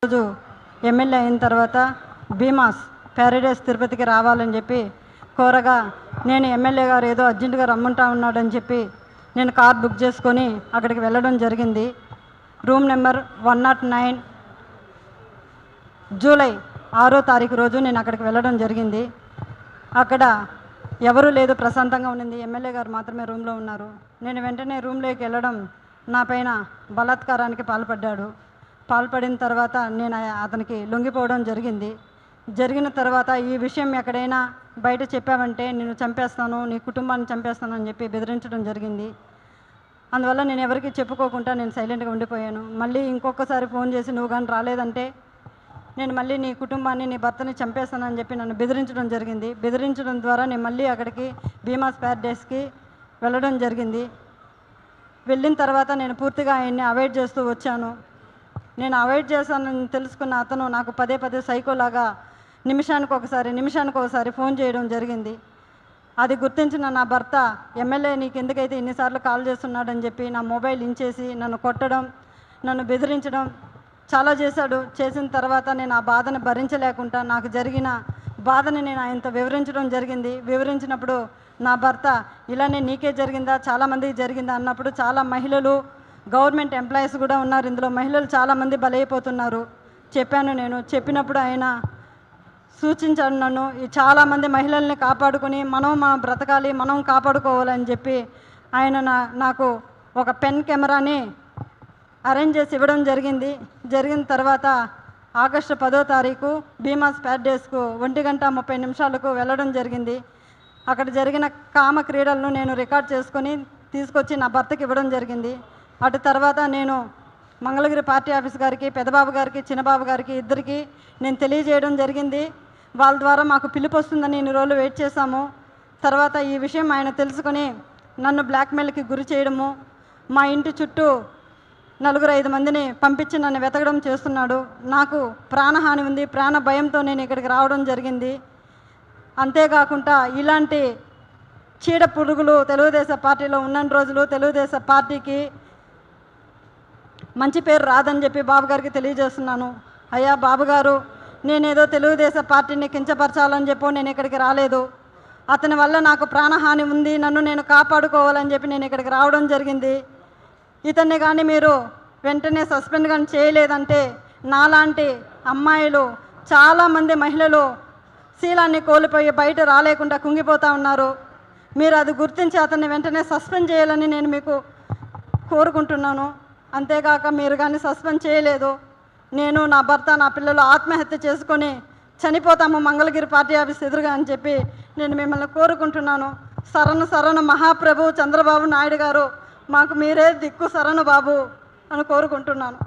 రోజు ఎమ్మెల్యే అయిన తర్వాత భీమాస్ ప్యారడైస్ తిరుపతికి రావాలని చెప్పి కోరగా నేను ఎమ్మెల్యే గారు ఏదో అర్జెంటుగా రమ్మంటా ఉన్నాడని చెప్పి నేను కార్ బుక్ చేసుకొని అక్కడికి వెళ్ళడం జరిగింది. రూమ్ నెంబర్ 109 జూలై 6వ తారీఖు రోజు నేను అక్కడికి వెళ్ళడం జరిగింది. అక్కడ ఎవరూ లేదు, ప్రశాంతంగా ఉండింది. ఎమ్మెల్యే గారు మాత్రమే రూమ్లో ఉన్నారు. నేను వెంటనే రూమ్లోకి వెళ్ళడం నా పైన బలాత్కారానికి పాల్పడిన తర్వాత నేను అతనికి లొంగిపోవడం జరిగిన తర్వాత ఈ విషయం ఎక్కడైనా బయట చెప్పావంటే నేను చంపేస్తాను, నీ కుటుంబాన్ని చంపేస్తాను అని చెప్పి బెదిరించడం జరిగింది. అందువల్ల నేను ఎవరికి చెప్పుకోకుండా నేను సైలెంట్గా ఉండిపోయాను. మళ్ళీ ఇంకొకసారి ఫోన్ చేసి నువ్వు కానీ రాలేదంటే నేను మళ్ళీ నీ కుటుంబాన్ని, నీ భర్తని చంపేస్తానని చెప్పి నన్ను బెదిరించడం జరిగింది. బెదిరించడం ద్వారా నేను మళ్ళీ అక్కడికి భీమాస్ ప్యారడైస్కి వెళ్ళడం జరిగింది. వెళ్ళిన తర్వాత నేను పూర్తిగా ఆయన్ని అవాయిడ్ చేస్తూ వచ్చాను. నేను అవాయిడ్ చేశానని తెలుసుకున్న అతను నాకు పదే సైకోలాగా నిమిషానికి ఒకసారి ఫోన్ చేయడం జరిగింది. అది గుర్తించిన నా భర్త, ఎమ్మెల్యే నీకు ఎందుకైతే ఇన్నిసార్లు కాల్ చేస్తున్నాడని చెప్పి నా మొబైల్ ఇంచేసి నన్ను కొట్టడం, నన్ను బెదిరించడం చాలా చేశాడు. చేసిన తర్వాత నేను ఆ బాధను భరించలేకుండా నాకు జరిగిన బాధని నేను ఆయనతో వివరించినప్పుడు నా భర్త ఇలానే నీకే జరిగిందా, చాలామందికి జరిగిందా అన్నప్పుడు చాలా మహిళలు, గవర్నమెంట్ ఎంప్లాయీస్ కూడా ఉన్నారు, ఇందులో మహిళలు చాలామంది బలైపోతున్నారు నేను చెప్పినప్పుడు ఆయన సూచించాడు నన్ను ఈ చాలామంది మహిళల్ని కాపాడుకొని మనం బ్రతకాలి, మనం కాపాడుకోవాలని చెప్పి ఆయన నాకు ఒక పెన్ కెమెరాని అరేంజ్ చేసి ఇవ్వడం జరిగిన తర్వాత ఆగస్టు 10వ తారీఖు భీమాస్ ప్యారడైస్కు 1:30 వెళ్ళడం జరిగింది. అక్కడ జరిగిన కామ క్రీడలను నేను రికార్డ్ చేసుకొని తీసుకొచ్చి నా భర్తకి ఇవ్వడం జరిగింది. అటు తర్వాత నేను మంగళగిరి పార్టీ ఆఫీస్ గారికి, పెద్దబాబు గారికి, చిన్నబాబు గారికి ఇద్దరికి నేను తెలియజేయడం జరిగింది. వాళ్ళ ద్వారా మాకు పిలుపు వస్తుందని ఇన్ని రోజులు వెయిట్ చేశాము. తర్వాత ఈ విషయం ఆయన తెలుసుకొని నన్ను బ్లాక్మెయిల్కి గురి చేయడము, మా ఇంటి చుట్టూ 4-5 మందిని పంపించి నన్ను వెతకడం చేస్తున్నాడు. నాకు ప్రాణహాని ఉంది, ప్రాణ భయంతో నేను ఇక్కడికి రావడం జరిగింది. అంతేకాకుండా ఇలాంటి చీడ పురుగులు తెలుగుదేశం పార్టీలో ఉన్న రోజులు తెలుగుదేశం పార్టీకి మంచి పేరు రాదని చెప్పి బాబు గారికి తెలియజేస్తున్నాను. అయ్యా బాబుగారు, నేనేదో తెలుగుదేశం పార్టీని కించపరచాలని చెప్పో నేను ఇక్కడికి రాలేదు. అతని వల్ల నాకు ప్రాణహాని ఉంది, నన్ను నేను కాపాడుకోవాలని చెప్పి నేను ఇక్కడికి రావడం జరిగింది. ఇతన్ని కానీ మీరు వెంటనే సస్పెండ్ కానీ చేయలేదంటే నాలాంటి అమ్మాయిలు చాలామంది మహిళలు శీలాన్ని కోల్పోయి బయట రాలేకుండా కుంగిపోతూ ఉన్నారు. మీరు అది గుర్తించి అతన్ని వెంటనే సస్పెండ్ చేయాలని నేను మీకు కోరుకుంటున్నాను. అంతేకాక మీరు కానీ సస్పెండ్ చేయలేదు, నేను, నా భర్త, నా పిల్లలు ఆత్మహత్య చేసుకొని చనిపోతాము మంగళగిరి పార్టీ ఆఫీస్ ఎదురుగా అని చెప్పి నేను మిమ్మల్ని కోరుకుంటున్నాను. శరణు మహాప్రభు చంద్రబాబు నాయుడు గారు, మాకు మీరే దిక్కు శరణు బాబు అని కోరుకుంటున్నాను.